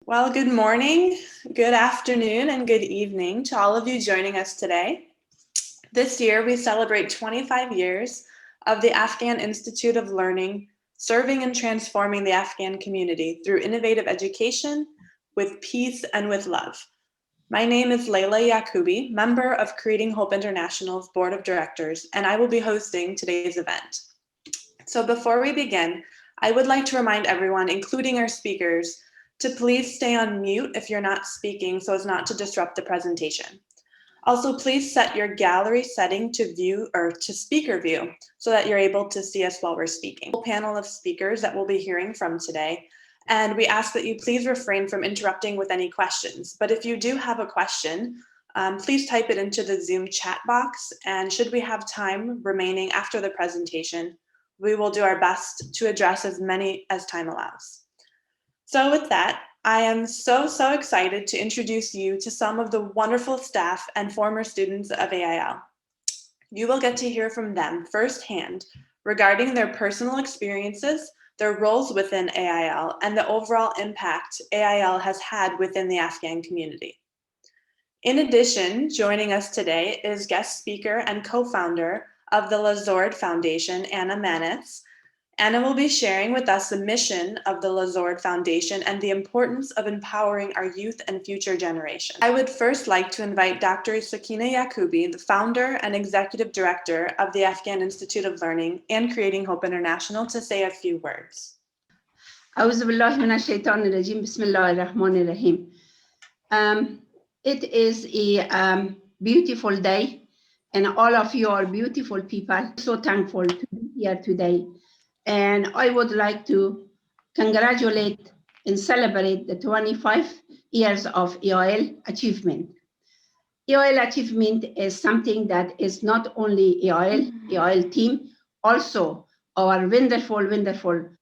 Well, good morning, good afternoon, and good evening to all of you joining us today. This year, we celebrate 25 years of the Afghan Institute of Learning, serving and transforming the Afghan community through innovative education, with peace and with love. My name is Soheila Erfani, member of Creating Hope International's Board of Directors, and I will be hosting today's event. So before we begin, I would like to remind everyone, including our speakers, to please stay on mute if you're not speaking so as not to disrupt the presentation. Also, please set your gallery setting to view or to speaker view so that you're able to see us while we're speaking. A panel of speakers that we'll be hearing from today, and we ask that you please refrain from interrupting with any questions. But if you do have a question, please type it into the Zoom chat box, and should we have time remaining after the presentation, we will do our best to address as many as time allows. So with that, I am so excited to introduce you to some of the wonderful staff and former students of AIL. You will get to hear from them firsthand regarding their personal experiences, their roles within AIL, and the overall impact AIL has had within the Afghan community. In addition, joining us today is guest speaker and co-founder of the Lazord Foundation, Mannis. Anna will be sharing with us the mission of the Lazord Foundation and the importance of empowering our youth and future generation. I would first like to invite Dr. Soheila Erfani, the founder and executive director of the Afghan Institute of Learning and Creating Hope International, to say a few words. أعوذ بالله من الشيطان الرجيم بسم الله الرحمن الرحيم. It is a beautiful day, and all of you are beautiful people. So thankful to be here today. And I would like to congratulate and celebrate the 25 years of AIL achievement. AIL achievement is something that is not only AIL team, also our wonderful donor,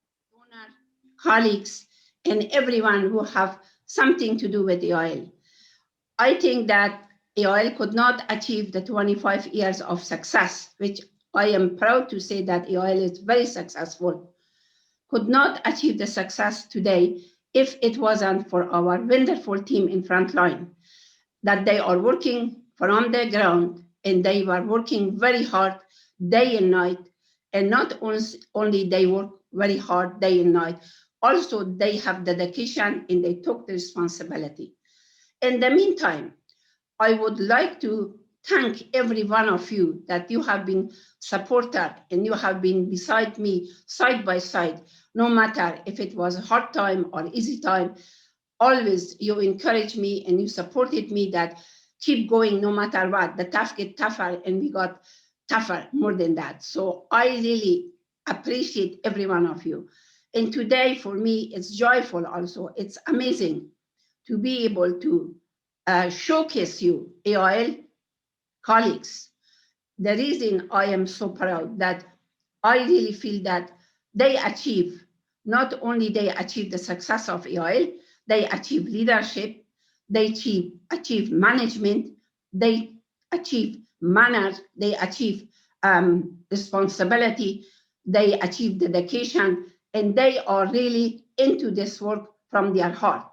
colleagues, and everyone who have something to do with AIL. I think that AIL could not achieve the 25 years of success, which I am proud to say that AIL is very successful, could not achieve the success today if it wasn't for our wonderful team in front line, that they are working from the ground, and they were working very hard day and night. And not only they work very hard day and night, also they have dedication and they took the responsibility. In the meantime, I would like to thank every one of you that you have been supported and you have been beside me side by side, no matter if it was a hard time or easy time. Always you encouraged me and you supported me that keep going no matter what. The tough get tougher, and we got tougher more than that. So I really appreciate every one of you. And today for me, it's joyful also. It's amazing to be able to showcase you, AIL colleagues. The reason I am so proud that I really feel that they achieve, not only they achieve the success of AIL, they achieve leadership, they achieve management, they achieve manners, they achieve responsibility, they achieve dedication, and they are really into this work from their heart.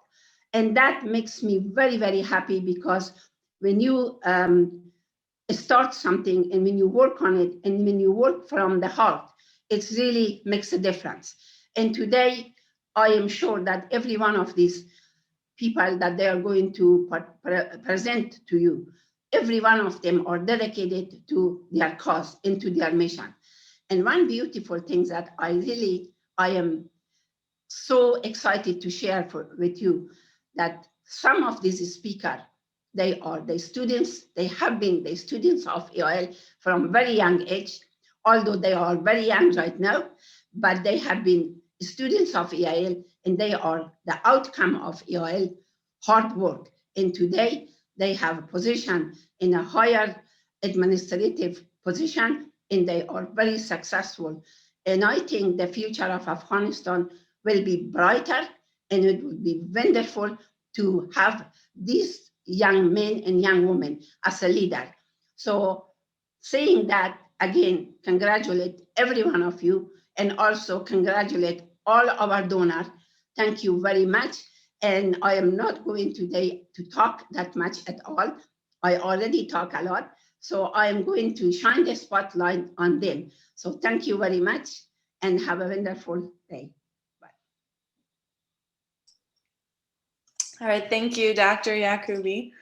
And that makes me very happy, because when you start something and when you work on it and when you work from the heart, it really makes a difference. And today, I am sure that every one of these people that they are going to present to you, every one of them are dedicated to their cause and to their mission. And one beautiful thing that I am so excited to share with you, that some of these speakers, they are the students, they have been the students of AIL from very young age, although they are very young right now, but they have been students of AIL, and they are the outcome of AIL hard work. And today they have a position in a higher administrative position, and they are very successful. And I think the future of Afghanistan will be brighter, and it would be wonderful to have these young men and young women as a leader. So saying that, again, congratulate every one of you, and also congratulate all our donors. Thank you very much. And I am not going today to talk that much at all. I already talk a lot. So I am going to shine the spotlight on them. So thank you very much and have a wonderful day. Bye. All right, thank you, Dr. Yacoubi.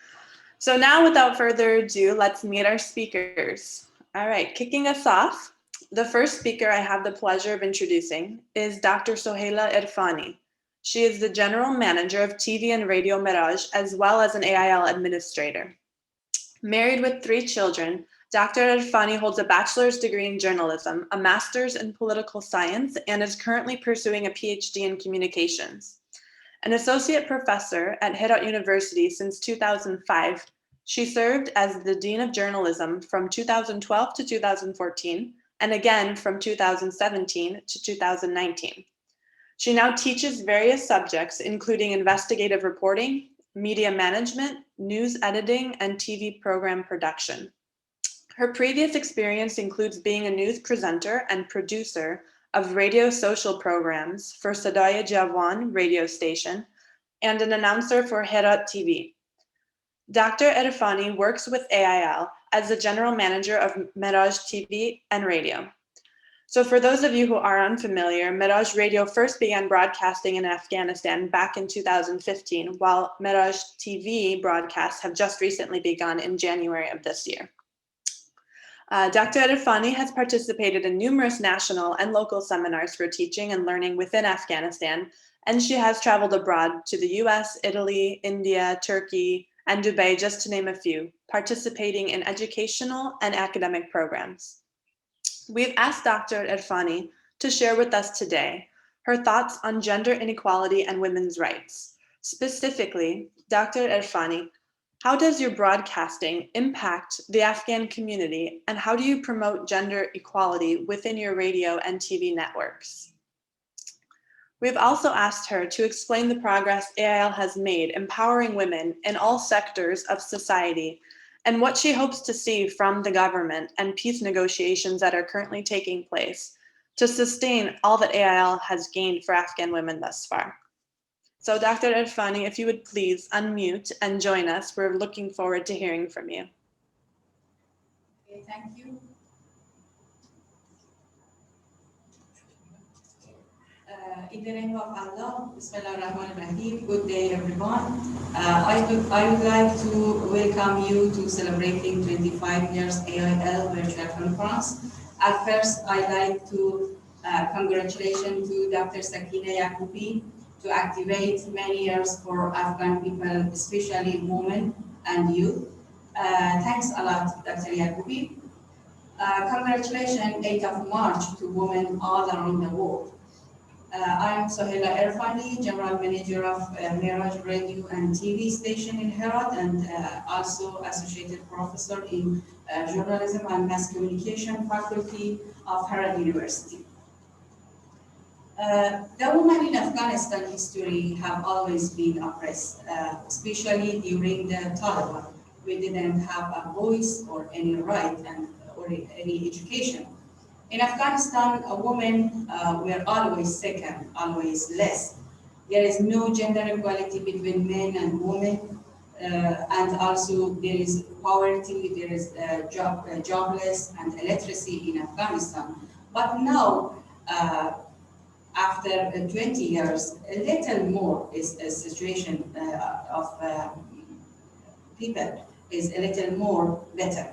So now, without further ado, let's meet our speakers. All right, kicking us off, the first speaker I have the pleasure of introducing is Dr. Soheila Erfani. She is the General Manager of TV and Radio Miraj, as well as an AIL administrator. Married with 3 children, Dr. Erfani holds a bachelor's degree in journalism, a master's in political science, and is currently pursuing a PhD in communications. An associate professor at Herat University since 2005, she served as the Dean of Journalism from 2012 to 2014, and again from 2017 to 2019. She now teaches various subjects, including investigative reporting, media management, news editing, and TV program production. Her previous experience includes being a news presenter and producer of radio social programs for Sadaya Jawan radio station and an announcer for Herat TV. Dr. Erfani works with AIL as the general manager of Miraj TV and radio. So for those of you who are unfamiliar, Miraj Radio first began broadcasting in Afghanistan back in 2015, while Miraj TV broadcasts have just recently begun in January of this year. Dr. Erfani has participated in numerous national and local seminars for teaching and learning within Afghanistan, and she has traveled abroad to the US, Italy, India, Turkey, and Dubai, just to name a few, participating in educational and academic programs. We've asked Dr. Erfani to share with us today her thoughts on gender inequality and women's rights. Specifically, Dr. Erfani, how does your broadcasting impact the Afghan community, and how do you promote gender equality within your radio and TV networks? We've also asked her to explain the progress AIL has made empowering women in all sectors of society and what she hopes to see from the government and peace negotiations that are currently taking place to sustain all that AIL has gained for Afghan women thus far. So Dr. Erfani, if you would please unmute and join us, we're looking forward to hearing from you. Okay, thank you. In the name of Allah, Bismillah ar-Rahman ar-Rahim, good day everyone. I would like to welcome you to celebrating 25 years AIL virtual conference. At first, I'd like to congratulate to Dr. Soheila Erfani to activate many years for Afghan people, especially women and youth. Thanks a lot, Dr. Erfani. Congratulations, 8th of March to women all around the world. I'm Soheila Erfani, General Manager of Miraj Radio and TV station in Herat, and also Associated Professor in Journalism and Mass Communication Faculty of Herat University. The women in Afghanistan history have always been oppressed, especially during the Taliban. We didn't have a voice or any right or any education. In Afghanistan, women were always second, always less. There is no gender equality between men and women, and also there is poverty, there is jobless and illiteracy in Afghanistan. But now, after 20 years, a little more is a situation of people is a little more better.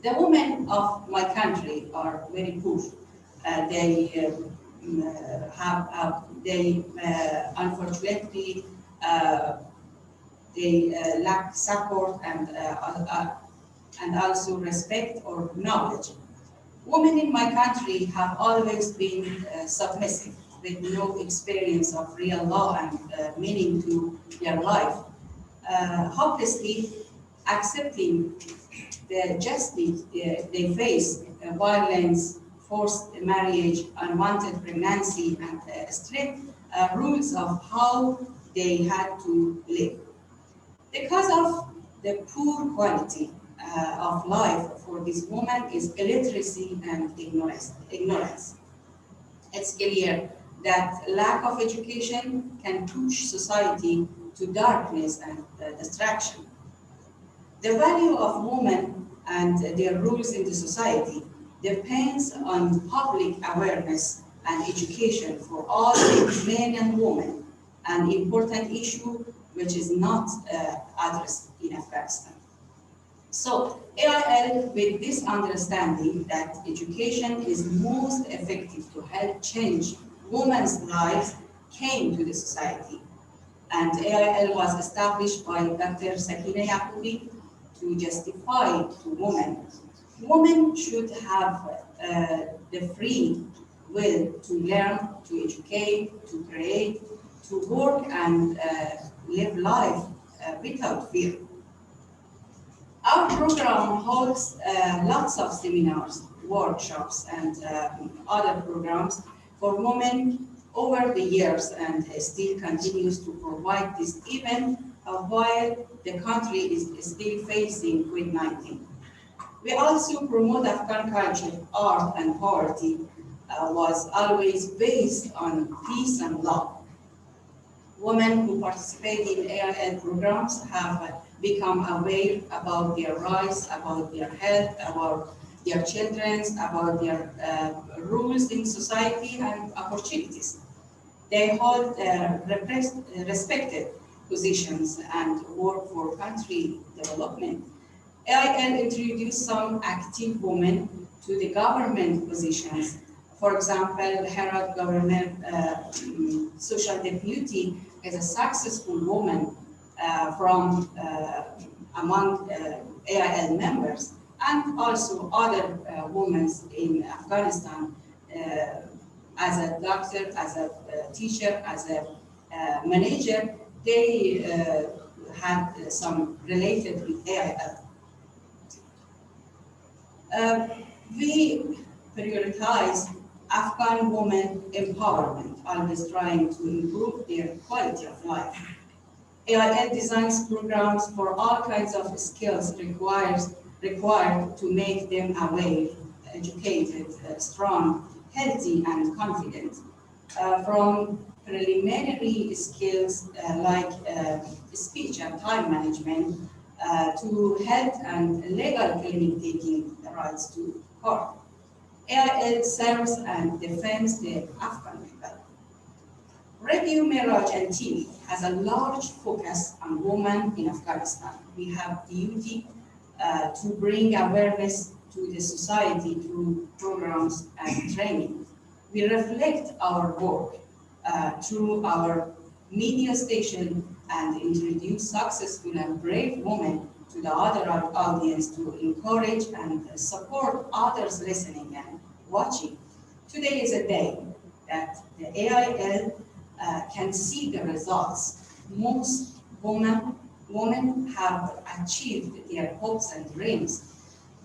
The women of my country are very poor. Unfortunately, they lack support and also respect or knowledge. Women in my country have always been submissive with no experience of real law and meaning to their life. Hopelessly accepting the justice they face, violence, forced marriage, unwanted pregnancy, and strict rules of how they had to live. Because of the poor quality of life for this woman is illiteracy and ignorance. It's clear that lack of education can push society to darkness and distraction. The value of women and their roles in the society depends on public awareness and education for all men and women, an important issue which is not addressed in Afghanistan. So AIL, with this understanding that education is most effective to help change women's lives, came to the society. And AIL was established by Dr. Soheila Erfani to justify to women. Women should have the free will to learn, to educate, to create, to work and live life without fear. Our program holds lots of seminars, workshops, and other programs for women over the years, and still continues to provide this even while the country is still facing COVID-19. We also promote Afghan culture, art, and poetry was always based on peace and love. Women who participate in AIL programs have become aware about their rights, about their health, about their children, about their roles in society and opportunities. They hold respected positions and work for country development. AIL introduced some active women to the government positions. For example, Herat government social deputy is a successful woman from among AIL members, and also other women in Afghanistan as a doctor, as a teacher, as a manager. They had some related with AIL. We prioritize Afghan women empowerment, always trying to improve their quality of life. AIL designs programs for all kinds of skills required to make them aware, educated, strong, healthy, and confident. From preliminary skills like speech and time management to health and legal claim taking rights to court. AIL serves and defends the Afghan people. Radio Mirage and TV has a large focus on women in Afghanistan. We have duty to bring awareness to the society through programs and training. We reflect our work through our media station and introduce successful and brave women to the other audience to encourage and support others listening and watching. Today is a day that the AIL can see the results. Most women have achieved their hopes and dreams.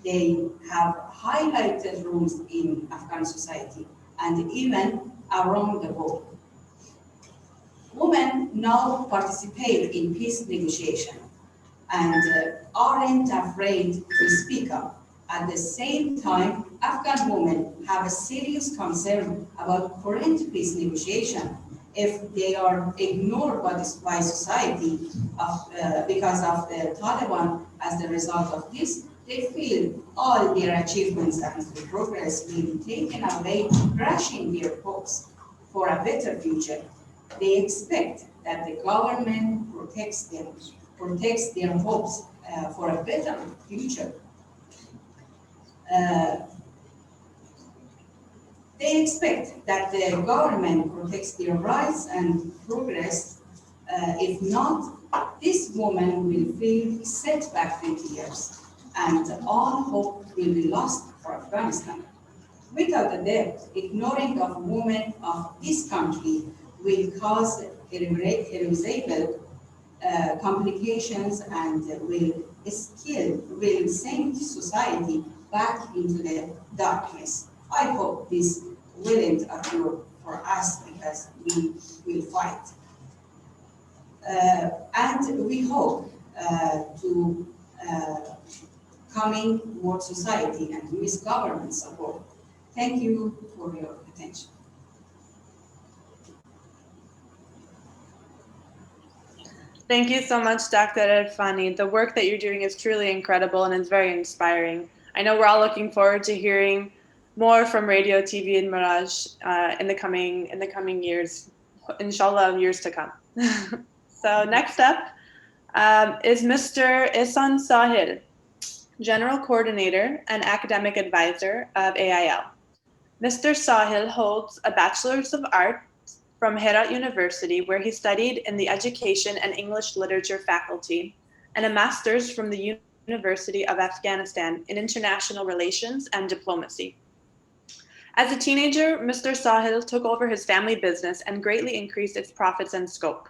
They have highlighted roles in Afghan society and even around the world. Women now participate in peace negotiation and aren't afraid to speak up. At the same time, Afghan women have a serious concern about current peace negotiation. If they are ignored by society because of the Taliban as the result of this, they feel all their achievements and progress will be taken away, crashing their hopes for a better future. They expect that the government protects their hopes for a better future. They expect that the government protects their rights and progress. If not, this woman will feel set back 20 years, and all hope will be lost for Afghanistan. Without a doubt, ignoring of women of this country will cause irreversible complications and will sink society back into the darkness. I hope this wouldn't occur for us because we will fight. And we hope to coming world society and US government support. Thank you for your attention. Thank you so much, Dr. Erfani. The work that you're doing is truly incredible and it's very inspiring. I know we're all looking forward to hearing more from Radio TV and Mirage in the coming years, inshallah, years to come. So next up is Mr. Ihsan Sahil, General Coordinator and Academic Advisor of AIL. Mr. Sahil holds a Bachelor's of Arts from Herat University, where he studied in the Education and English Literature faculty, and a master's from the University of Afghanistan in International Relations and Diplomacy. As a teenager, Mr. Sahil took over his family business and greatly increased its profits and scope.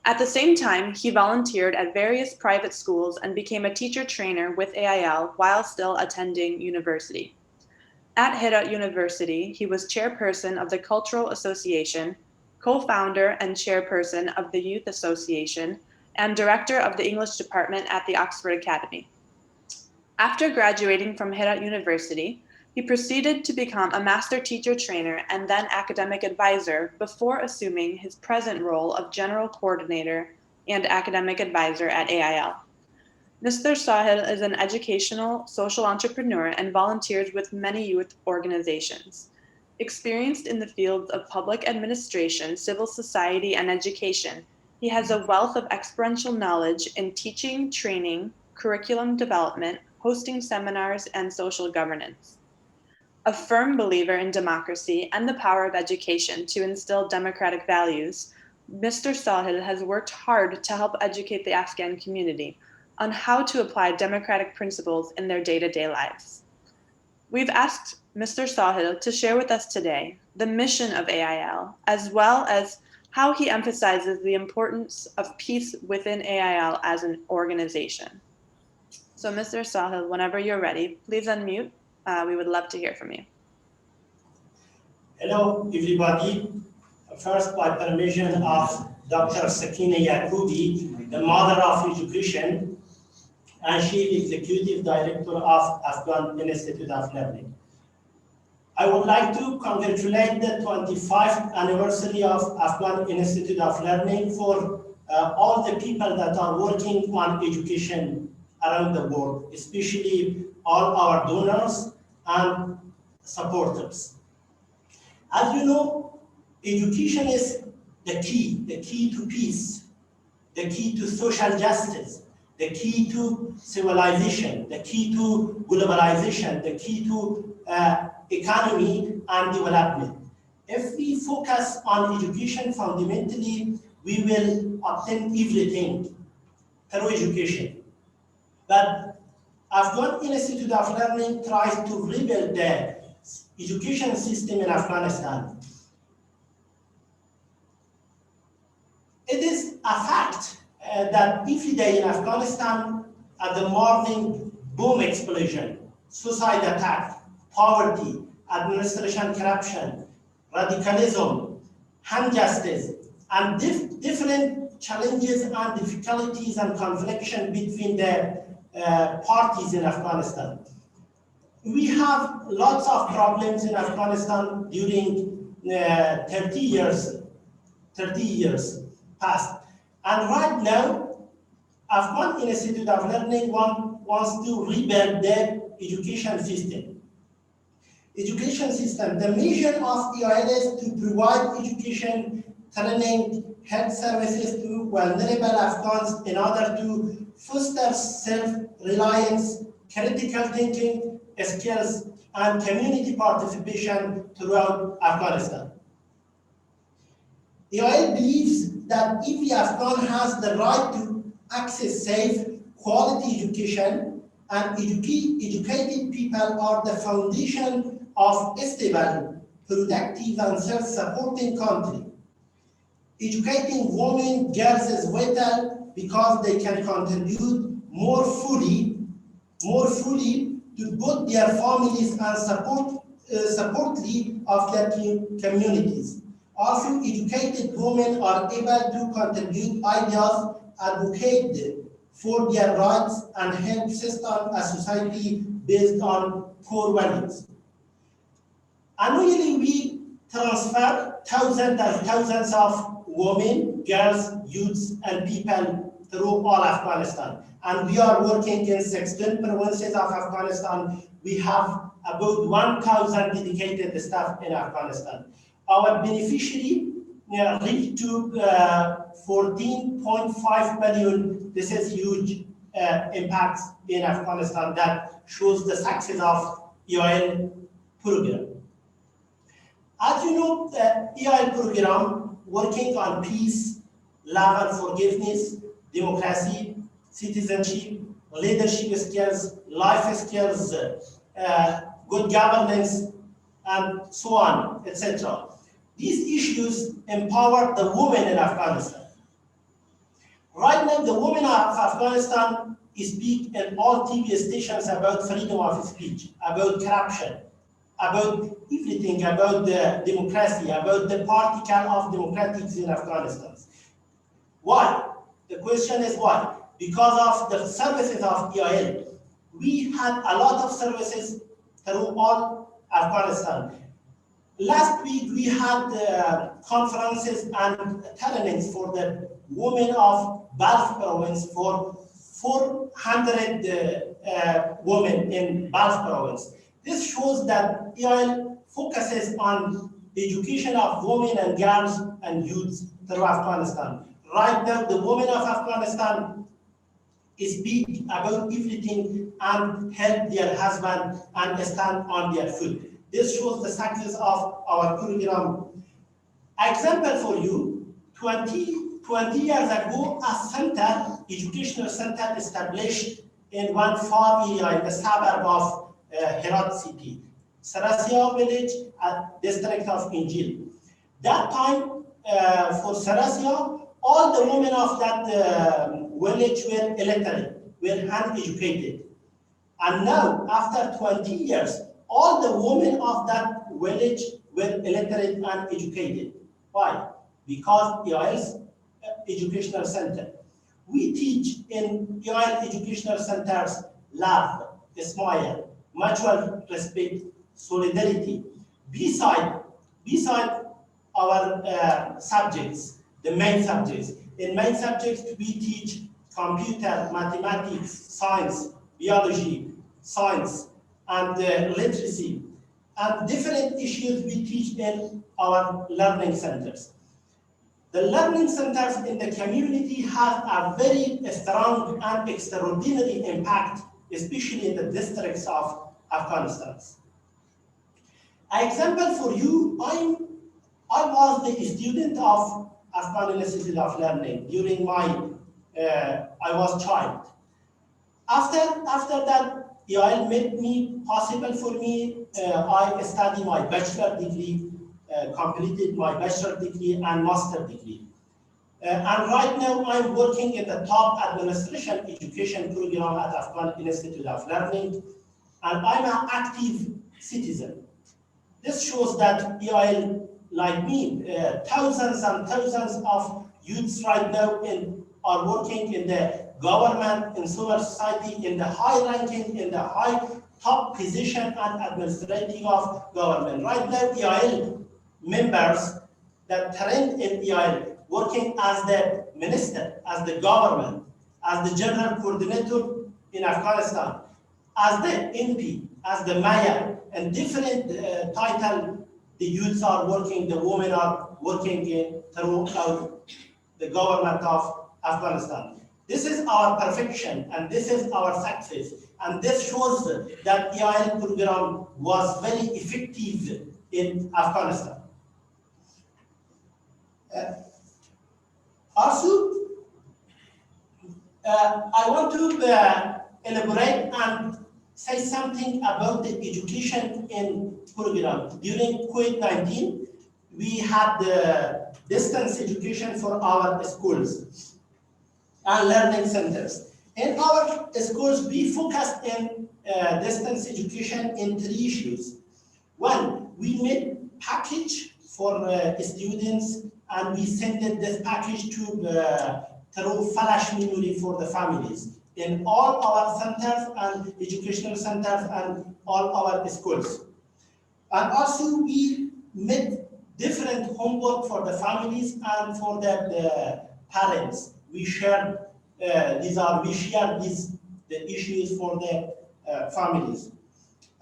At the same time, he volunteered at various private schools and became a teacher trainer with AIL while still attending university. At Herat University, he was chairperson of the Cultural Association, co-founder and chairperson of the Youth Association, and director of the English department at the Oxford Academy. After graduating from Herat University, he proceeded to become a master teacher trainer and then academic advisor before assuming his present role of general coordinator and academic advisor at AIL. Mr. Sahil is an educational social entrepreneur and volunteers with many youth organizations. Experienced in the fields of public administration, civil society, and education, he has a wealth of experiential knowledge in teaching, training, curriculum development, hosting seminars, and social governance. A firm believer in democracy and the power of education to instill democratic values, Mr. Sahil has worked hard to help educate the Afghan community on how to apply democratic principles in their day-to-day lives. We've asked Mr. Soheila to share with us today the mission of AIL, as well as how he emphasizes the importance of peace within AIL as an organization. So Mr. Soheil, whenever you're ready, please unmute. We would love to hear from you. Hello, everybody. First, by permission of Dr. Sakina Yaqubi, the mother of education, and she is Executive Director of Afghan Institute of Learning. I would like to congratulate the 25th anniversary of Afghan Institute of Learning for all the people that are working on education around the world, especially all our donors and supporters. As you know, education is the key to peace, the key to social justice, the key to civilization, the key to globalization, the key to economy and development. If we focus on education fundamentally, we will obtain everything through education. But Afghan Institute of Learning tries to rebuild the education system in Afghanistan. It is a fact that every day in Afghanistan, at the morning, bomb explosion, suicide attack, poverty, administration corruption, radicalism, injustice, and different challenges and difficulties and confliction between the parties in Afghanistan. We have lots of problems in Afghanistan during 30 years past. And right now, Afghan Institute of Learning wants to rebuild their education system. The mission of AIL is to provide education, training, health services to vulnerable Afghans in order to foster self-reliance, critical thinking skills, and community participation throughout Afghanistan. AIL believes that every Afghan has the right to access safe, quality education, and educated people are the foundation of a stable, productive, and self-supporting country. Educating women, girls is vital because they can contribute more fully to both their families and supportly of their communities. Also, educated women are able to contribute ideas, advocate for their rights, and help system a society based on core values. Annually, we transfer thousands and thousands of women, girls, youths, and people through all Afghanistan. And we are working in 16 provinces of Afghanistan. We have about 1,000 dedicated staff in Afghanistan. Our beneficiary reached to 14.5 million. This is huge impact in Afghanistan that shows the success of EIL program. As you know, the EIL program working on peace, love and forgiveness, democracy, citizenship, leadership skills, life skills, good governance, and so on, etc. These issues empower the women in Afghanistan. Right now, the women of Afghanistan speak in all TV stations about freedom of speech, about corruption, about everything, about the democracy, about the particle of democratics in Afghanistan. Why? The question is why? Because of the services of EIL. We had a lot of services through all Afghanistan. Last week, we had conferences and trainings for the women of Balkh province for 400 women in Balkh province. This shows that EIL focuses on education of women and girls and youths through Afghanistan. Right now, the women of Afghanistan speak about everything and help their husband and stand on their feet. This shows the success of our program. Example for you, 20 years ago, a center, educational center established in one farm area in the suburb of Herat city, Sarasia village, district of Injil. That time, for Sarasia, all the women of that village were illiterate, were uneducated. And now, after 20 years, all the women of that village were illiterate and educated. Why? Because EIL's educational center. We teach in EIL educational centers love, smile, mutual respect, solidarity. Beside our subjects, the main subjects. In main subjects, we teach computer, mathematics, science, biology, science, and literacy, and different issues we teach in our learning centers. The learning centers in the community have a very strong and extraordinary impact, especially in the districts of Afghanistan. An example for you, I was the student of Afghan Institute of Learning during my, I was child. After that, EIL made me possible for me, I studied my bachelor degree, completed my bachelor degree and master degree. And right now I'm working in the top administration education program at Afghan Institute of Learning, and I'm an active citizen. This shows that EIL, like me, thousands and thousands of youths right now are working in the government, in civil society, in the high ranking, in the high top position and administrative of government. Right now, EIL members that trained in EIL working as the minister, as the government, as the general coordinator in Afghanistan, as the MP, as the mayor, and different title the youths are working, the women are working throughout the government of Afghanistan. This is our perfection and this is our success. And this shows that the EIL program was very effective in Afghanistan. Also, I want to elaborate and say something about the education in program. During COVID-19, we had the distance education for our schools and learning centers. In our schools, we focused in distance education in 3 issues. One, we made package for students and we sent this package to through flash memory for the families in all our centers and educational centers and all our schools. And also we made different homework for the families and for the parents. We shared we share the issues for the families.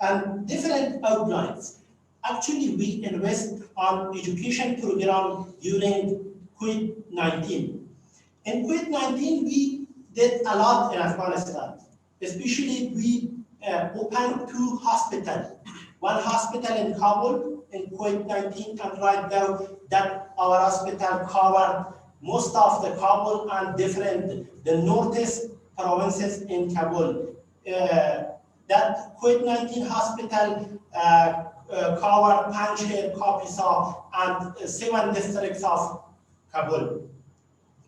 And different outlines. Actually, we invest on education program during COVID-19. In COVID-19, we did a lot in Afghanistan. Especially, we opened 2 hospitals. One hospital in Kabul in COVID-19, and right now that our hospital covered most of the Kabul and the northeast provinces in Kabul. That COVID-19 hospital covered Panjshir, Kapisa, and 7 districts of Kabul.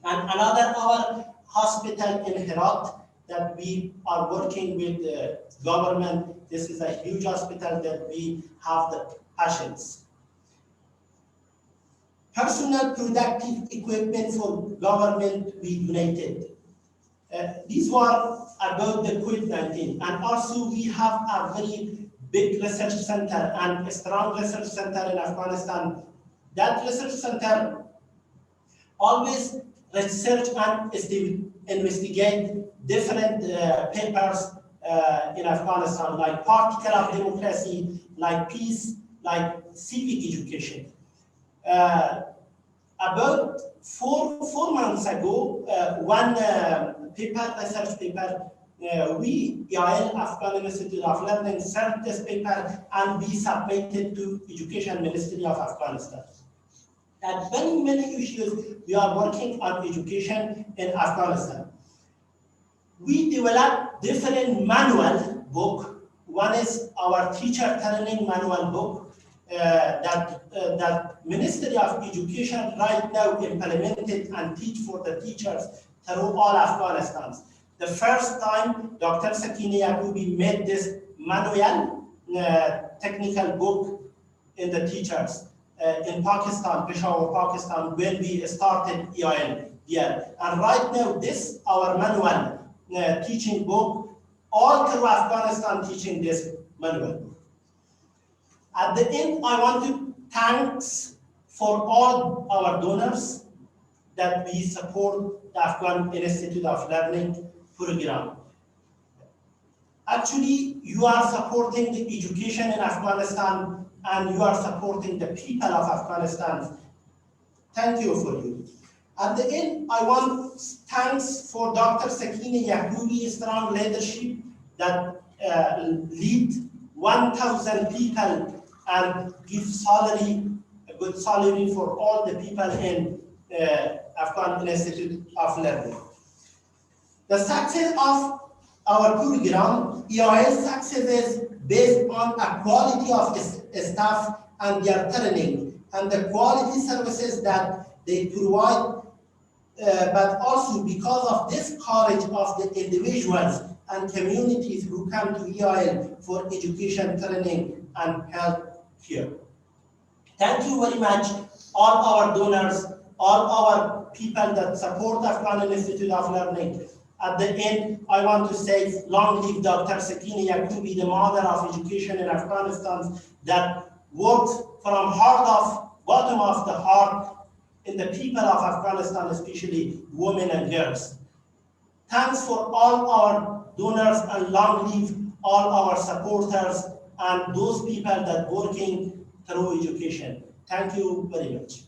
And another our hospital in Herat that we are working with the government. This is a huge hospital that we have the patients. Personal productive equipment for government we donated. These were about the COVID-19, and also we have a very big research center and a strong research center in Afghanistan. That research center always research and investigate different papers in Afghanistan, like particle of democracy, like peace, like civic education. About four months ago, one research paper, we, Ail Afghan Institute of Learning, sent this paper and we submitted to Education Ministry of Afghanistan. At many issues, we are working on education in Afghanistan. We developed different manual book. One is our teacher training manual book that Ministry of Education right now implemented and teach for the teachers through all Afghanistan. The first time Dr. Sakineh Yacoobi made this manual technical book in the teachers in Pakistan, Peshawar, Pakistan, when we started Ail here. And right now, this our manual teaching book, all through Afghanistan teaching this manual. At the end, I want to thank for all our donors that we support the Afghan Institute of Learning program. Actually, you are supporting the education in Afghanistan and you are supporting the people of Afghanistan. Thank you for you. At the end, I want thanks for Dr. Sakineh Yacoobi's strong leadership that lead 1,000 people and give salary, a good salary for all the people in Afghan Institute of Learning. The success of our program, Ail's success is based on a quality of staff and their training and the quality services that they provide, but also because of this courage of the individuals and communities who come to Ail for education, training, and health care. Thank you very much, all our donors, all our people that support Afghan Institute of Learning. At the end, I want to say, long live Dr. Sakineh Yacoobi, the mother of education in Afghanistan, that worked from bottom of the heart in the people of Afghanistan, especially women and girls. Thanks for all our donors and long live all our supporters and those people that working through education. Thank you very much.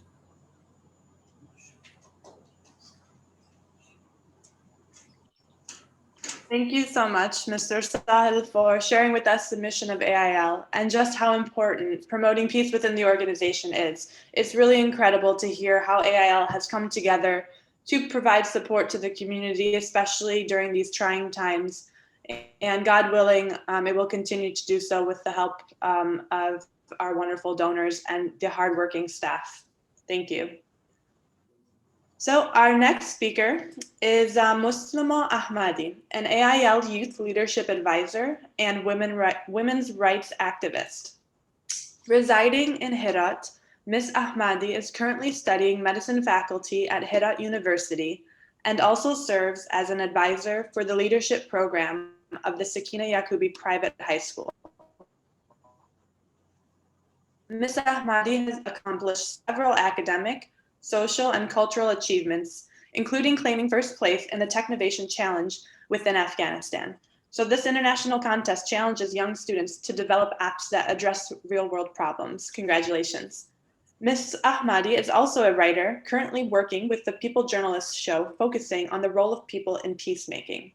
Thank you so much, Mr. Sahil, for sharing with us the mission of AIL and just how important promoting peace within the organization is. It's really incredible to hear how AIL has come together to provide support to the community, especially during these trying times. And God willing, it will continue to do so with the help of our wonderful donors and the hardworking staff. Thank you. So our next speaker is Muslima Ahmadi, an AIL Youth Leadership Advisor and women's rights activist. Residing in Herat, Ms. Ahmadi is currently studying medicine faculty at Herat University and also serves as an advisor for the leadership program of the Sakineh Yacoobi Private High School. Ms. Ahmadi has accomplished several academic, social, and cultural achievements including claiming first place in the Technovation Challenge within Afghanistan. So this international contest challenges young students to develop apps that address real-world problems. Congratulations. Ms. Ahmadi is also a writer, currently working with the People Journalists show focusing on the role of people in peacemaking.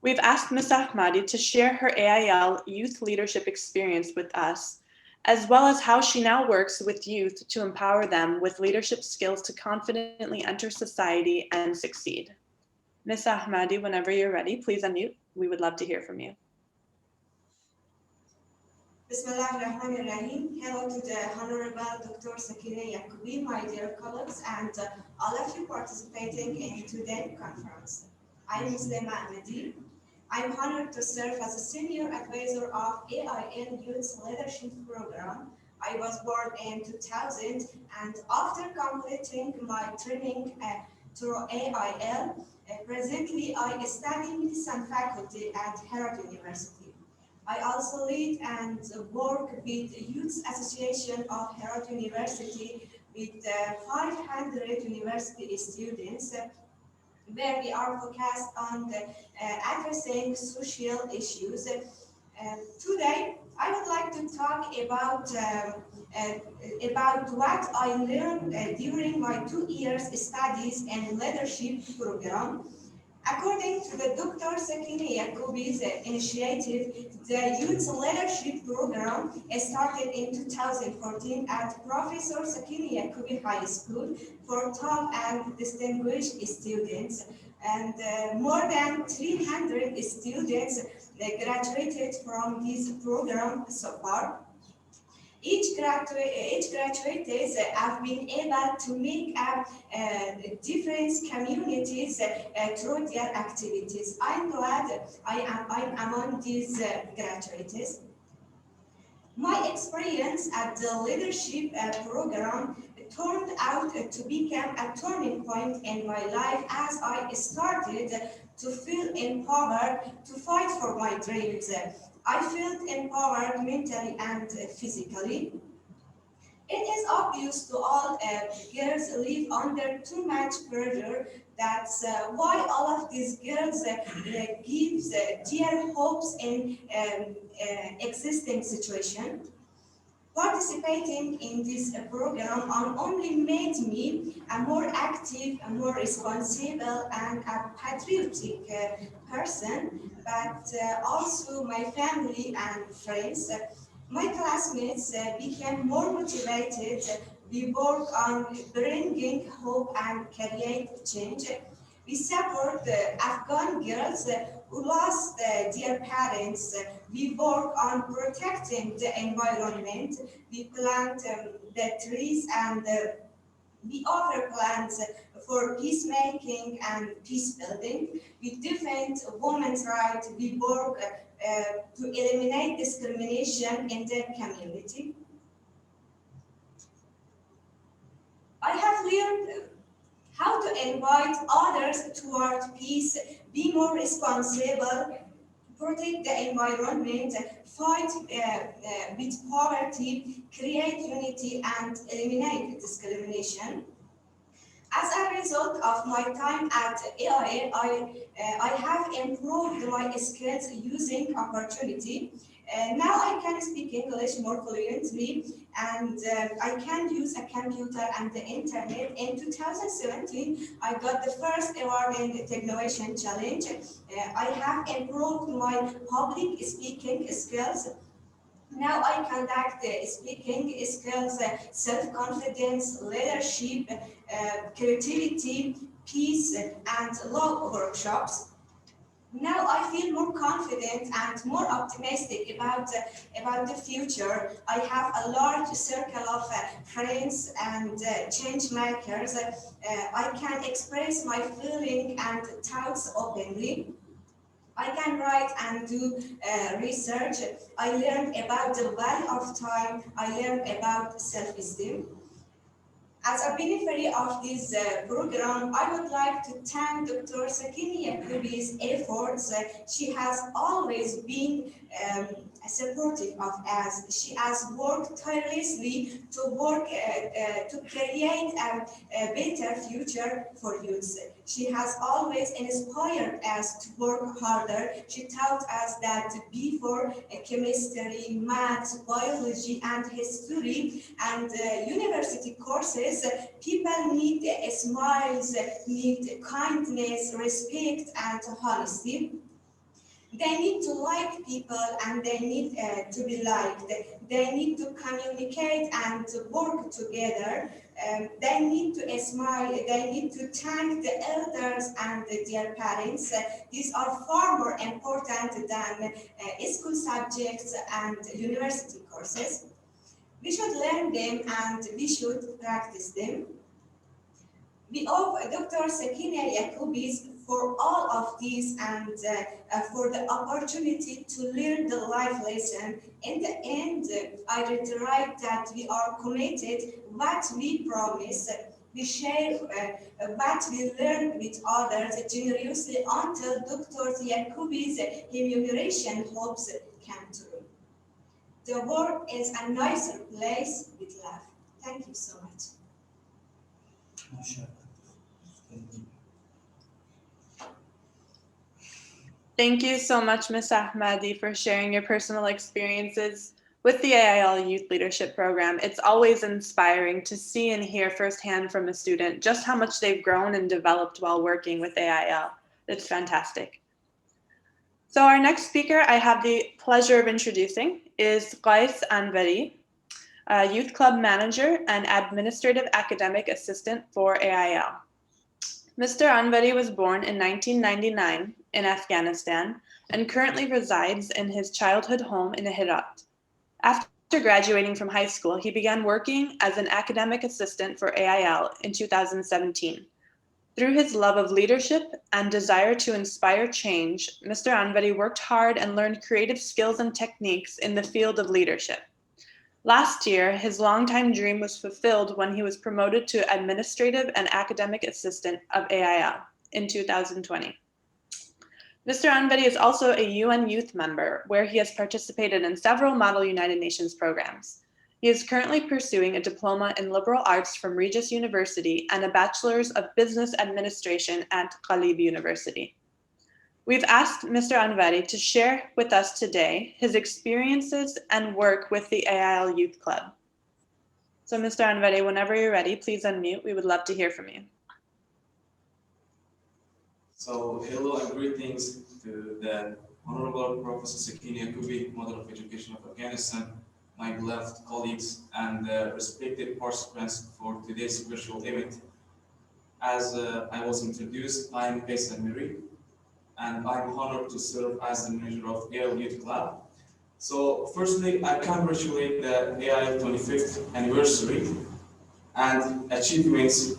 We've asked Ms. Ahmadi to share her AIL youth leadership experience with us, as well as how she now works with youth to empower them with leadership skills to confidently enter society and succeed. Ms. Ahmadi, whenever you're ready, please unmute. We would love to hear from you. Bismillahirrahmanirrahim. Hello to the Honorable Dr. Sakineh Yacoubi, my dear colleagues, and all of you participating in today's conference. I'm Muslima Ahmadi. I'm honored to serve as a senior advisor of AIL Youth Leadership Program. I was born in 2000, and after completing my training through AIL, presently I study medicine faculty at Harvard University. I also lead and work with the Youth Association of Harvard University with 500 university students, where we are focused on addressing social issues. Today, I would like to talk about what I learned during my 2 years studies in leadership program. According to the Dr. Sakineh Yacoubi's initiative, the Youth Leadership Program started in 2014 at Professor Sakineh Yacoubi High School for top and distinguished students. And more than 300 students graduated from this program so far. Each graduates have been able to make different communities through their activities. I'm glad I'm among these graduates. My experience at the leadership program turned out to become a turning point in my life as I started to feel empowered to fight for my dreams. I felt empowered mentally and physically. It is obvious to all girls live under too much pressure. That's why all of these girls gives their hopes in existing situation. Participating in this program only made me a more active, a more responsible, and a patriotic person, but also my family and friends. My classmates became more motivated. We work on bringing hope and create change. We support the Afghan girls who lost their parents. We work on protecting the environment. We plant the trees and we offer plans for peacemaking and peace building. We defend women's rights. We work to eliminate discrimination in the community. I have learned how to invite others toward peace, be more responsible, protect the environment, fight with poverty, create unity, and eliminate discrimination. As a result of my time at AIA, I have improved my skills using opportunity. Now I can speak English more fluently, and I can use a computer and the internet. In 2017, I got the first award in the Technovation Challenge. I have improved my public speaking skills. Now I conduct speaking skills, self-confidence, leadership, creativity, peace, and law workshops. Now I feel more confident and more optimistic about the future. I have a large circle of friends and change makers. I can express my feelings and thoughts openly. I can write and do research. I learn about the value of time. I learn about self-esteem. As a beneficiary of this program, I would like to thank Dr. Sakina Yakubi's efforts. She has always been supportive of us. She has worked tirelessly to create a better future for youth. She has always inspired us to work harder. She taught us that before chemistry, math, biology, and history and university courses, people need smiles, need kindness, respect, and honesty. They need to like people and they need to be liked. They need to communicate and to work together. They need to smile. They need to thank the elders and their parents. These are far more important than school subjects and university courses. We should learn them and we should practice them. We owe Dr. Sakina Yacoubi for all of these and for the opportunity to learn the life lesson. In the end, I reiterate that we are committed what we promise. We share what we learn with others generously until Dr. Yacoubi's inauguration hopes come true. The world is a nicer place with love. Thank you so much. Thank you so much, Ms. Ahmadi, for sharing your personal experiences with the AIL Youth Leadership Program. It's always inspiring to see and hear firsthand from a student just how much they've grown and developed while working with AIL. It's fantastic. So our next speaker I have the pleasure of introducing is Qais Anvari, Youth Club Manager and Administrative Academic Assistant for AIL. Mr. Anvari was born in 1999 in Afghanistan and currently resides in his childhood home in Herat. After graduating from high school, he began working as an academic assistant for AIL in 2017. Through his love of leadership and desire to inspire change, Mr. Anvari worked hard and learned creative skills and techniques in the field of leadership. Last year, his longtime dream was fulfilled when he was promoted to Administrative and Academic Assistant of AIL in 2020. Mr. Anvari is also a UN Youth member, where he has participated in several Model United Nations programs. He is currently pursuing a diploma in liberal arts from Regis University and a bachelor's of business administration at Qalib University. We've asked Mr. Anvari to share with us today his experiences and work with the AIL Youth Club. So Mr. Anvari, whenever you're ready, please unmute. We would love to hear from you. So hello and greetings to the Honorable Professor Sakina Yacoubi, Mother of Education of Afghanistan, my beloved colleagues and respected participants for today's virtual event. As I was introduced, I am Qais Anvari, and I'm honored to serve as the manager of Ail Youth Club. So firstly, I congratulate the AIL 25th anniversary and achievements.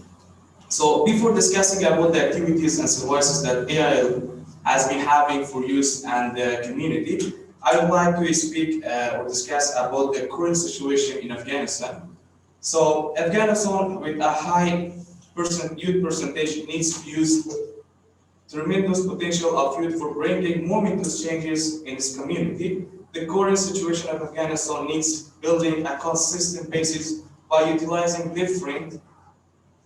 So before discussing about the activities and services that AIL has been having for youth and the community, I would like to speak or discuss about the current situation in Afghanistan. So Afghanistan, with a high youth percentage, needs to use tremendous potential of youth for bringing momentous changes in its community. The current situation of Afghanistan needs building a consistent basis by utilizing different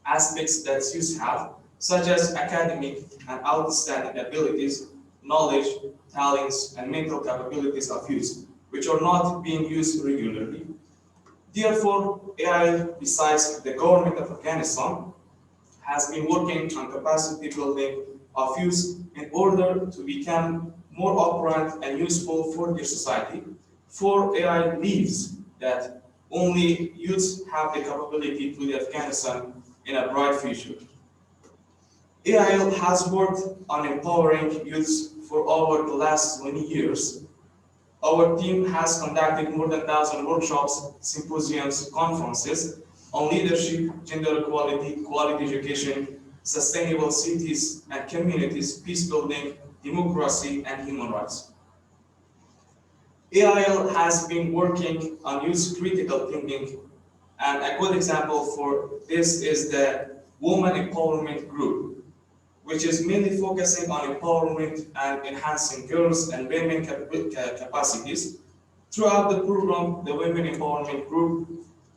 aspects that youth have, such as academic and outstanding abilities, knowledge, talents, and mental capabilities of youth, which are not being used regularly. Therefore, AIL, besides the government of Afghanistan, has been working on capacity building of youth in order to become more operant and useful for their society. For AIL believes that only youth have the capability to lead Afghanistan in a bright future. AIL has worked on empowering youth for over the last 20 years. Our team has conducted more than 1,000 workshops, symposiums, conferences on leadership, gender equality, quality education, sustainable cities and communities, peace building, democracy, and human rights. AIL has been working on youth critical thinking And a good example for this is the Women Empowerment Group, which is mainly focusing on empowerment and enhancing girls and women capacities. Throughout the program, the Women Empowerment Group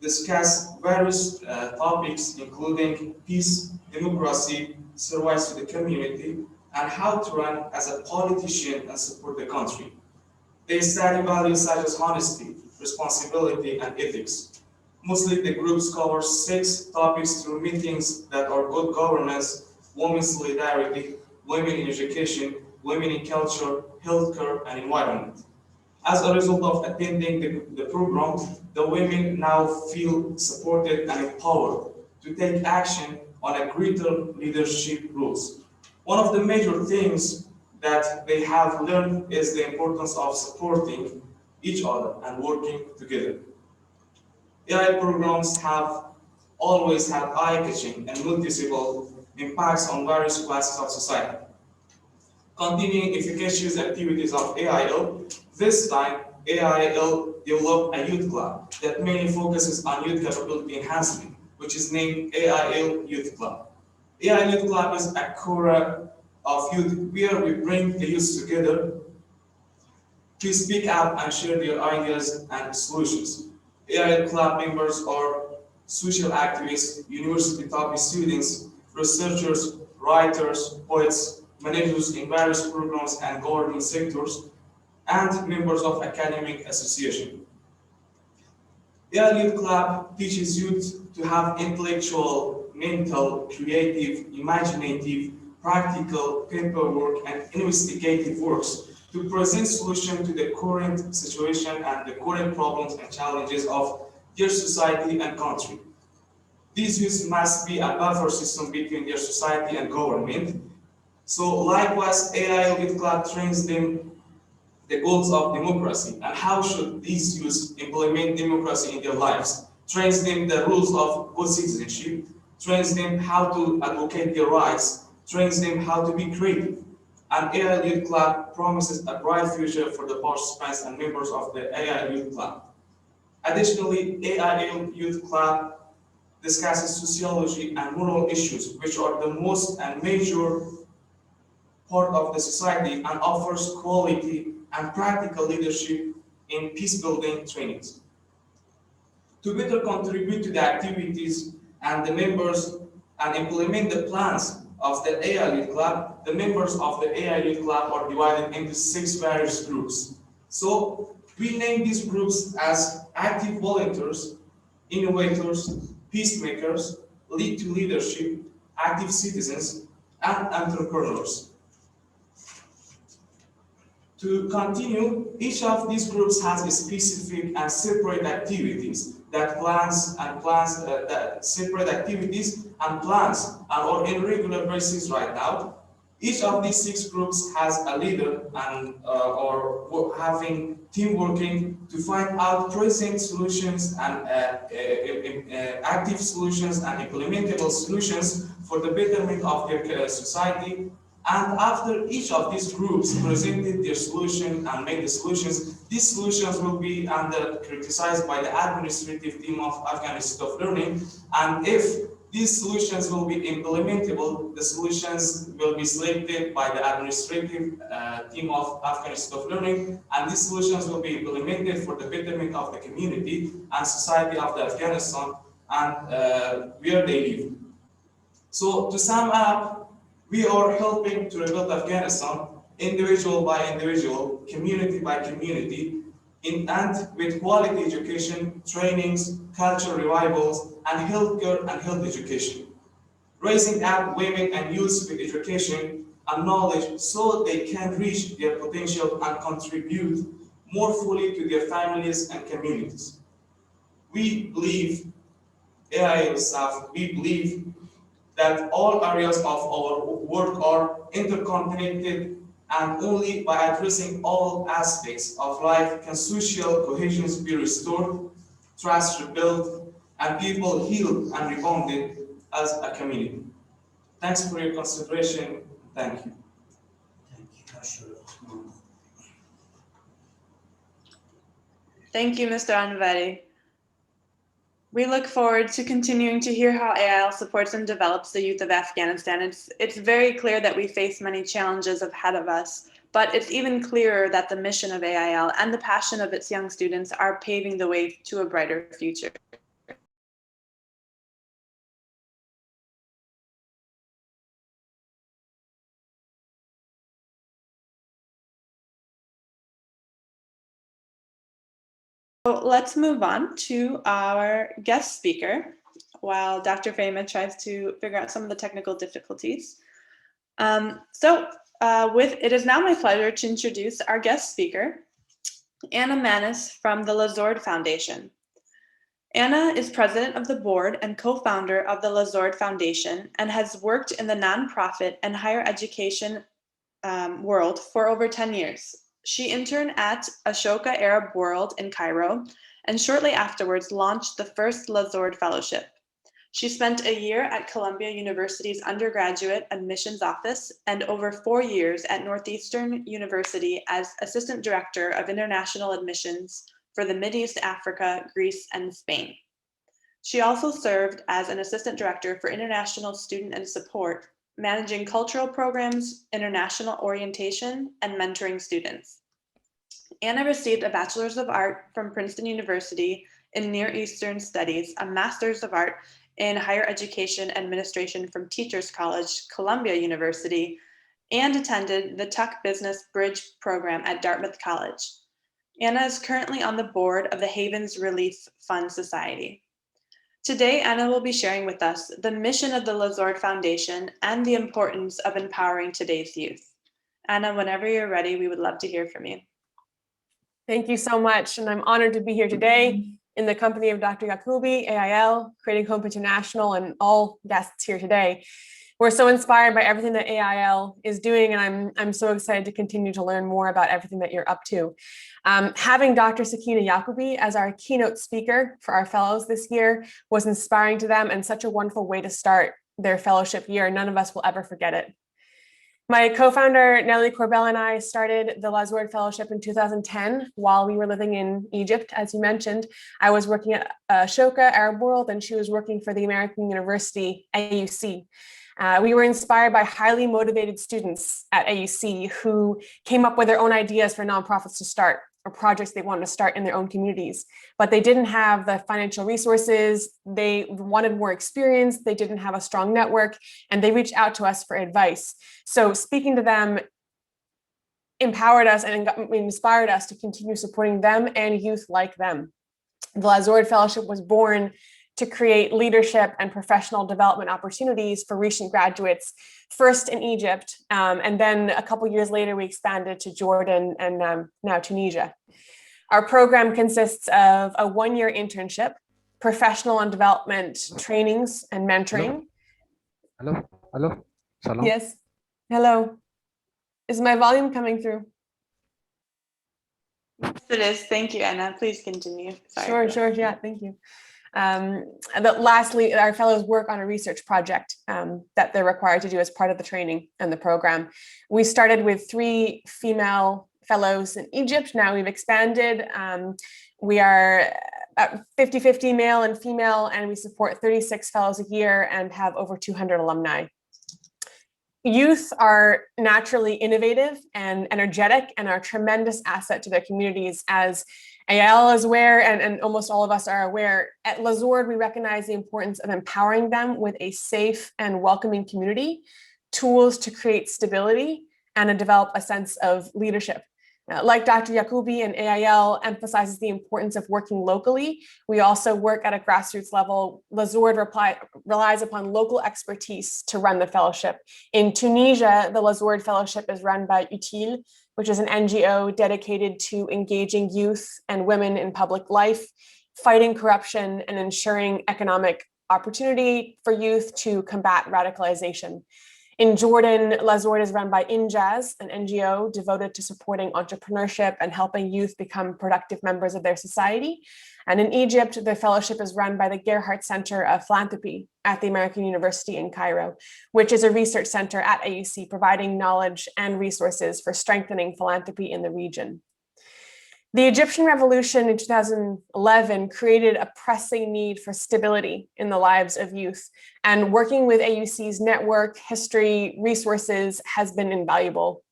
discuss various topics, including peace, democracy, service to the community, and how to run as a politician and support the country. They study values such as honesty, responsibility, and ethics. Mostly the groups cover 6 topics through meetings that are good governance, women's solidarity, women in education, women in culture, healthcare, and environment. As a result of attending the program, the women now feel supported and empowered to take action on a greater leadership roles. One of the major things that they have learned is the importance of supporting each other and working together. AI programs have always had eye-catching and noticeable impacts on various classes of society. Continuing efficacious activities of AIL, this time AIL developed a youth club that mainly focuses on youth capability enhancement, which is named Ail Youth Club. Ail Youth Club is a core of youth where we bring the youth together to speak up and share their ideas and solutions. Ail Club members are social activists, university top students, researchers, writers, poets, managers in various programs and government sectors, and members of academic association. Ail Youth Club teaches youth to have intellectual, mental, creative, imaginative, practical, paperwork, and investigative works to present solutions to the current situation and the current problems and challenges of their society and country. These youth must be a buffer system between their society and government. So likewise, Ail Youth Club trains them the goals of democracy and how should these youth implement democracy in their lives, trains them the rules of good citizenship, trains them how to advocate their rights, trains them how to be creative. And Ail Youth Club promises a bright future for the participants and members of the Ail Youth Club. Additionally, Ail Youth Club discusses sociology and moral issues, which are the most and major part of the society, and offers quality and practical leadership in peace-building trainings. To better contribute to the activities and the members and implement the plans of the Ail Youth Club, the members of the Ail Youth Club are divided into 6 various groups. So we name these groups as active volunteers, innovators, peacemakers, lead to leadership, active citizens, and entrepreneurs. To continue, each of these groups has a specific and separate activities that separate activities and plans and are in regular basis right now. Each of these 6 groups has a leader and or having team working to find out present solutions and active solutions and implementable solutions for the betterment of their society. And after each of these groups presented their solution and made the solutions, these solutions will be criticized by the administrative team of Afghan Institute of Learning. And if these solutions will be implementable, the solutions will be selected by the administrative team of Afghan Institute of Learning, and these solutions will be implemented for the betterment of the community and society of the Afghanistan and where they live. So to sum up, we are helping to rebuild Afghanistan individual by individual, community by community, and with quality education, trainings, cultural revivals, and healthcare and health education. Raising up women and youth with education and knowledge so they can reach their potential and contribute more fully to their families and communities. We believe, AIL staff, we believe that all areas of our work are interconnected, and only by addressing all aspects of life can social cohesion be restored, trust rebuilt, and people healed and rebounded as a community. Thanks for your consideration. Thank you. Thank you, Mr. Anvari. We look forward to continuing to hear how AIL supports and develops the youth of Afghanistan. It's very clear that we face many challenges ahead of us, but it's even clearer that the mission of AIL and the passion of its young students are paving the way to a brighter future. So let's move on to our guest speaker while Dr. Fahima tries to figure out some of the technical difficulties. It is now my pleasure to introduce our guest speaker, Anna Mannis from the Lazord Foundation. Anna is president of the board and co-founder of the Lazord Foundation and has worked in the nonprofit and higher education world for over 10 years. She interned at Ashoka Arab World in Cairo and shortly afterwards launched the first Lazord Fellowship. She spent a year at Columbia University's undergraduate admissions office and over 4 years at Northeastern University as assistant director of international admissions for the Mideast Africa, Greece, and Spain. She also served as an assistant director for international student and support, managing cultural programs, international orientation, and mentoring students. Anna received a Bachelor's of Art from Princeton University in Near Eastern Studies, a Master's of Art in Higher Education Administration from Teachers College, Columbia University, and attended the Tuck Business Bridge program at Dartmouth College. Anna is currently on the board of the Havens Relief Fund Society. Today, Anna will be sharing with us the mission of the Lazord Foundation and the importance of empowering today's youth. Anna, whenever you're ready, we would love to hear from you. Thank you so much, and I'm honored to be here today in the company of Dr. Yacoubi, AIL, Creating Hope International, and all guests here today. We're so inspired by everything that AIL is doing, and I'm so excited to continue to learn more about everything that you're up to. Having Dr. Soheila Erfani as our keynote speaker for our fellows this year was inspiring to them and such a wonderful way to start their fellowship year. None of us will ever forget it. My co-founder, Nellie Corbell, and I started the Lazord Fellowship in 2010 while we were living in Egypt, as you mentioned. I was working at Ashoka Arab World, and she was working for the American University, AUC. We were inspired by highly motivated students at AUC who came up with their own ideas for nonprofits to start or projects they wanted to start in their own communities, but they didn't have the financial resources, they wanted more experience, they didn't have a strong network, and they reached out to us for advice. So speaking to them empowered us and inspired us to continue supporting them and youth like them. The Lazord Fellowship was born to create leadership and professional development opportunities for recent graduates, first in Egypt, and then a couple years later, we expanded to Jordan and now Tunisia. Our program consists of a one-year internship, professional and development trainings and mentoring. Hello. Salam. Yes, hello. Is my volume coming through? Yes, it is. Thank you, Anna. Please continue. Sorry. Sure. Yeah, thank you. But lastly, our fellows work on a research project that they're required to do as part of the training and the program. We started with 3 female fellows in Egypt. Now we've expanded. We are 50-50 male and female, and we support 36 fellows a year and have over 200 alumni. Youth are naturally innovative and energetic and are a tremendous asset to their communities, as AIL is aware, and almost all of us are aware. At Lazord, we recognize the importance of empowering them with a safe and welcoming community, tools to create stability, and to develop a sense of leadership. Like Dr. Yacoubi and AIL emphasizes the importance of working locally, we also work at a grassroots level. Lazord relies upon local expertise to run the fellowship. In Tunisia, the Lazord Fellowship is run by Utile, which is an NGO dedicated to engaging youth and women in public life, fighting corruption, and ensuring economic opportunity for youth to combat radicalization. In Jordan, Lazord is run by Injaz, an NGO devoted to supporting entrepreneurship and helping youth become productive members of their society. And in Egypt, the fellowship is run by the Gerhardt Center of Philanthropy at the American University in Cairo, which is a research center at AUC providing knowledge and resources for strengthening philanthropy in the region. The Egyptian revolution in 2011 created a pressing need for stability in the lives of youth, and working with AUC's network, history, resources has been invaluable.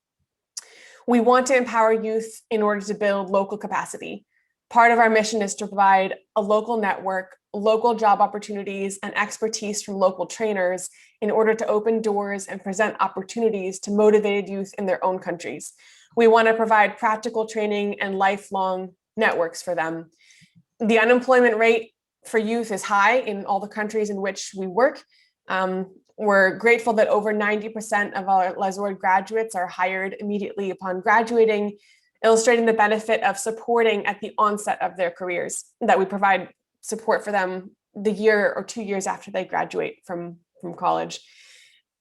We want to empower youth in order to build local capacity. Part of our mission is to provide a local network, local job opportunities, and expertise from local trainers in order to open doors and present opportunities to motivated youth in their own countries. We want to provide practical training and lifelong networks for them. The unemployment rate for youth is high in all the countries in which we work. We're grateful that over 90% of our Lazord graduates are hired immediately upon graduating, illustrating the benefit of supporting at the onset of their careers, that we provide support for them the year or 2 years after they graduate from college.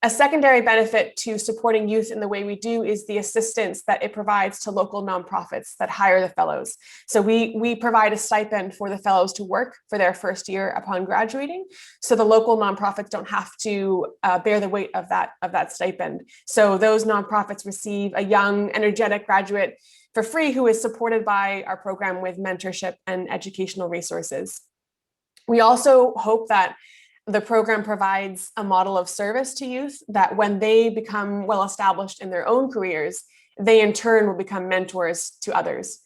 A secondary benefit to supporting youth in the way we do is the assistance that it provides to local nonprofits that hire the fellows. So we provide a stipend for the fellows to work for their first year upon graduating, so the local nonprofits don't have to bear the weight of that stipend. So those nonprofits receive a young, energetic graduate for free who is supported by our program with mentorship and educational resources. We also hope that the program provides a model of service to youth that when they become well established in their own careers, they in turn will become mentors to others.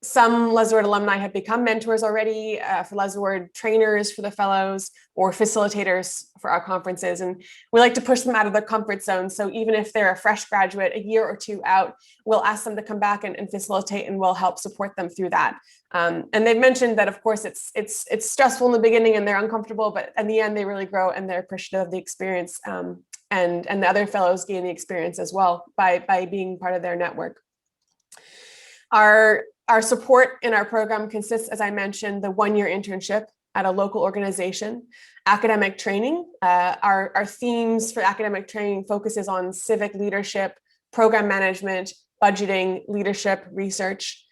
Some Lazord alumni have become mentors already for Lazord trainers for the fellows or facilitators for our conferences. And we like to push them out of their comfort zone. So even if they're a fresh graduate, a year or two out, we'll ask them to come back and facilitate, and we'll help support them through that. And they've mentioned that, of course, it's stressful in the beginning and they're uncomfortable, but in the end, they really grow and they're appreciative of the experience. And the other fellows gain the experience as well by being part of their network. Our support in our program consists, as I mentioned, the one-year internship at a local organization, academic training. Our themes for academic training focuses on civic leadership, program management, budgeting, leadership, research,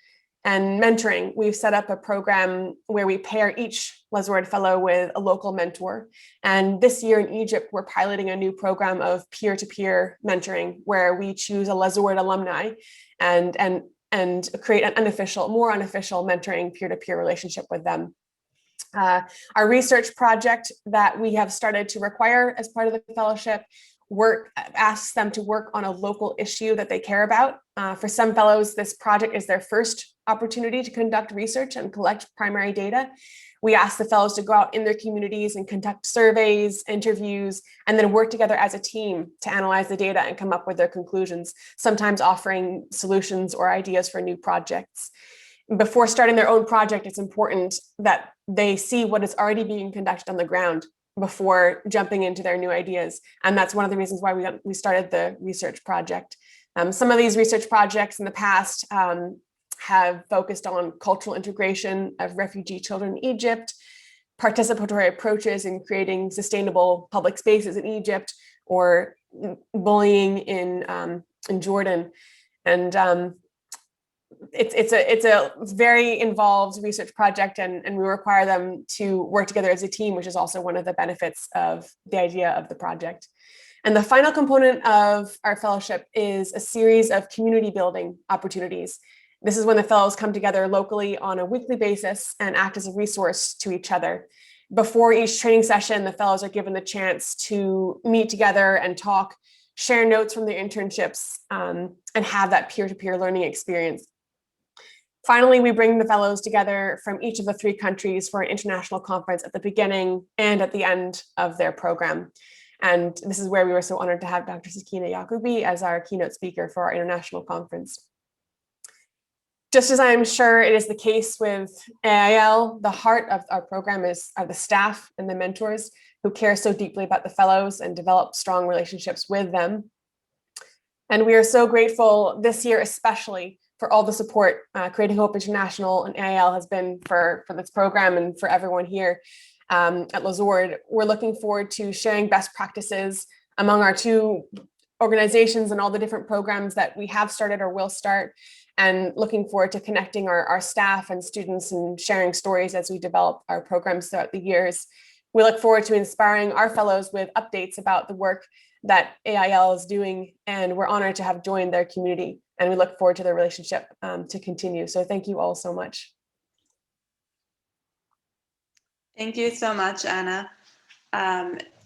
and mentoring. We've set up a program where we pair each Lazord fellow with a local mentor. And this year in Egypt, we're piloting a new program of peer-to-peer mentoring, where we choose a Lazord alumni and create an more unofficial mentoring peer-to-peer relationship with them. Our research project that we have started to require as part of the fellowship asks them to work on a local issue that they care about. For some fellows, this project is their first opportunity to conduct research and collect primary data. We ask the fellows to go out in their communities and conduct surveys, interviews, and then work together as a team to analyze the data and come up with their conclusions, sometimes offering solutions or ideas for new projects. Before starting their own project, it's important that they see what is already being conducted on the ground before jumping into their new ideas. And that's one of the reasons why we started the research project. Some of these research projects in the past have focused on cultural integration of refugee children in Egypt, participatory approaches in creating sustainable public spaces in Egypt, or bullying in Jordan. And it's a very involved research project, and we require them to work together as a team, which is also one of the benefits of the idea of the project. And the final component of our fellowship is a series of community building opportunities. This is when the fellows come together locally on a weekly basis and act as a resource to each other. Before each training session, the fellows are given the chance to meet together and talk, share notes from their internships, and have that peer-to-peer learning experience. Finally, we bring the fellows together from each of the 3 countries for an international conference at the beginning and at the end of their program. And this is where we were so honored to have Dr. Soheila Erfani as our keynote speaker for our international conference. Just as I'm sure it is the case with AIL, the heart of our program are the staff and the mentors who care so deeply about the fellows and develop strong relationships with them. And we are so grateful this year, especially for all the support Creating Hope International and AIL has been for this program and for everyone here at Lazord. We're looking forward to sharing best practices among our 2 organizations and all the different programs that we have started or will start, and looking forward to connecting our staff and students and sharing stories as we develop our programs throughout the years. We look forward to inspiring our fellows with updates about the work that AIL is doing, and we're honored to have joined their community and we look forward to the relationship to continue. So thank you all so much. Thank you so much, Anna.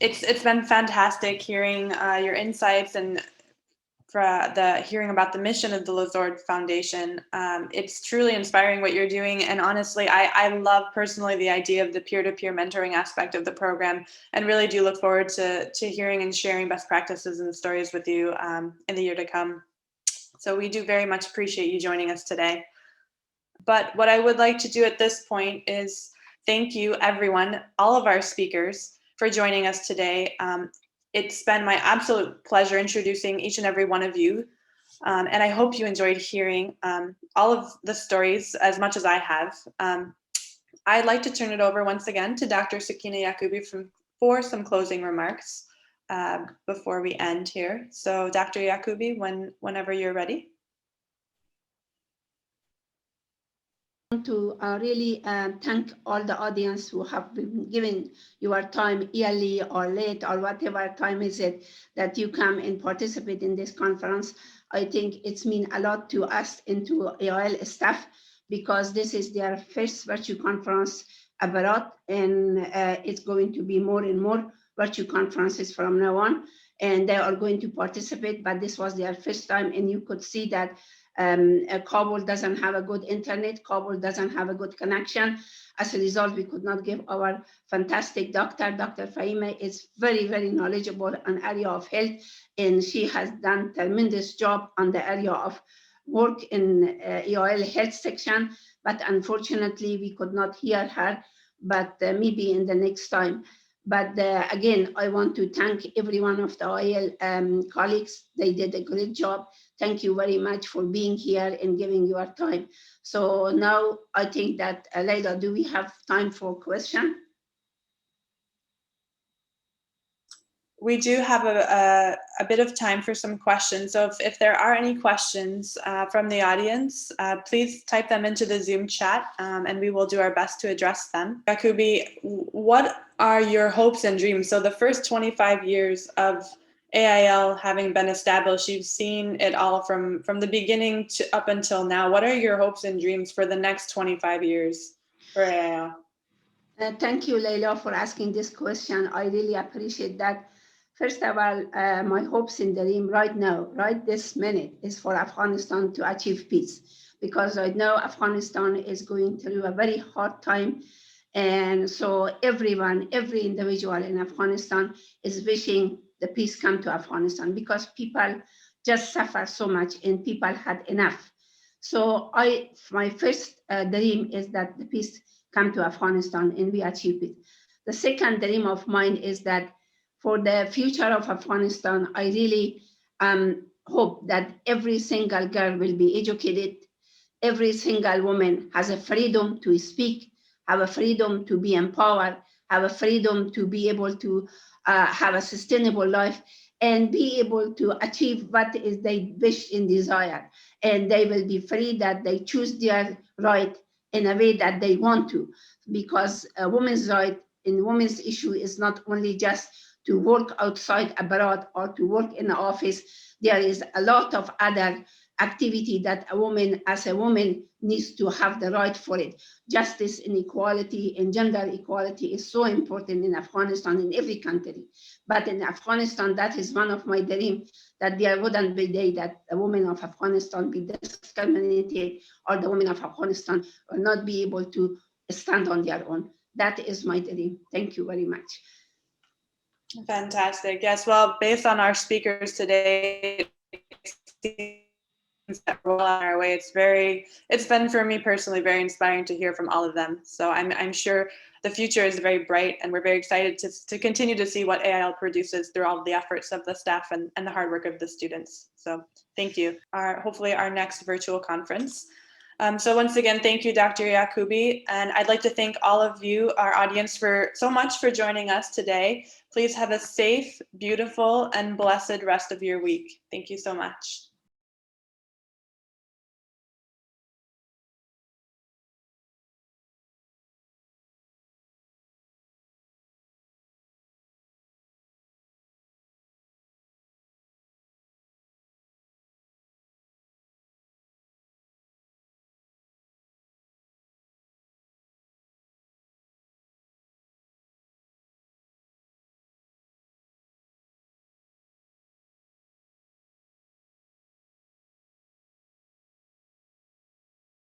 It's been fantastic hearing your insights and hearing about the mission of the Lazord Foundation. It's truly inspiring what you're doing, and honestly, I love personally the idea of the peer-to-peer mentoring aspect of the program, and really do look forward to hearing and sharing best practices and stories with you in the year to come. So we do very much appreciate you joining us today. But what I would like to do at this point is thank you, everyone, all of our speakers, for joining us today. It's been my absolute pleasure introducing each and every one of you, and I hope you enjoyed hearing all of the stories as much as I have. I'd like to turn it over once again to Dr. Saheila Erfani for some closing remarks before we end here. So Dr. Erfani, whenever you're ready. To really thank all the audience who have been giving your time early or late or whatever time is it that you come and participate in this conference. I think it's mean a lot to us and to AIL staff, because this is their first virtual conference abroad, and it's going to be more and more virtual conferences from now on, and they are going to participate, but this was their first time, and you could see that Kabul doesn't have a good internet, Kabul doesn't have a good connection. As a result, we could not give our fantastic doctor. Dr. Fahima is very, very knowledgeable on area of health, and she has done tremendous job on the area of work in AIL health section, but unfortunately we could not hear her, but maybe in the next time. But again, I want to thank every one of the AIL colleagues. They did a great job. Thank you very much for being here and giving your time. So now I think that, Leila, do we have time for question? We do have a bit of time for some questions. So if there are any questions from the audience, please type them into the Zoom chat, and we will do our best to address them. Yakubi, what are your hopes and dreams? So the first 25 years of AIL having been established, you've seen it all from the beginning to up until now. What are your hopes and dreams for the next 25 years for AIL? Thank you, Leila, for asking this question. I really appreciate that. First of all, my hopes and dream right now, right this minute, is for Afghanistan to achieve peace, because I know Afghanistan is going through a very hard time. And so everyone, every individual in Afghanistan is wishing the peace come to Afghanistan, because people just suffer so much and people had enough. So my first dream is that the peace come to Afghanistan and we achieve it. The second dream of mine is that for the future of Afghanistan, I really hope that every single girl will be educated, every single woman has a freedom to speak, have a freedom to be empowered, have a freedom to be able to have a sustainable life, and be able to achieve what is they wish and desire. And they will be free that they choose their right in a way that they want to, because a woman's right and women's issue is not only just to work outside abroad or to work in the office. There is a lot of other activity that a woman, as a woman, needs to have the right for it. Justice and equality and gender equality is so important in Afghanistan, in every country. But in Afghanistan, that is one of my dreams, that there wouldn't be a day that the women of Afghanistan be discriminated, or the women of Afghanistan will not be able to stand on their own. That is my dream. Thank you very much. Fantastic. Yes, well, based on our speakers today, that roll on our way, it's been for me personally very inspiring to hear from all of them. So I'm sure the future is very bright, and we're very excited to continue to see what AIL produces through all of the efforts of the staff and the hard work of the students. So thank you. Hopefully our next virtual conference. So once again, thank you, Dr. Erfani, and I'd like to thank all of you, our audience, so much for joining us today. Please have a safe, beautiful, and blessed rest of your week. Thank you so much.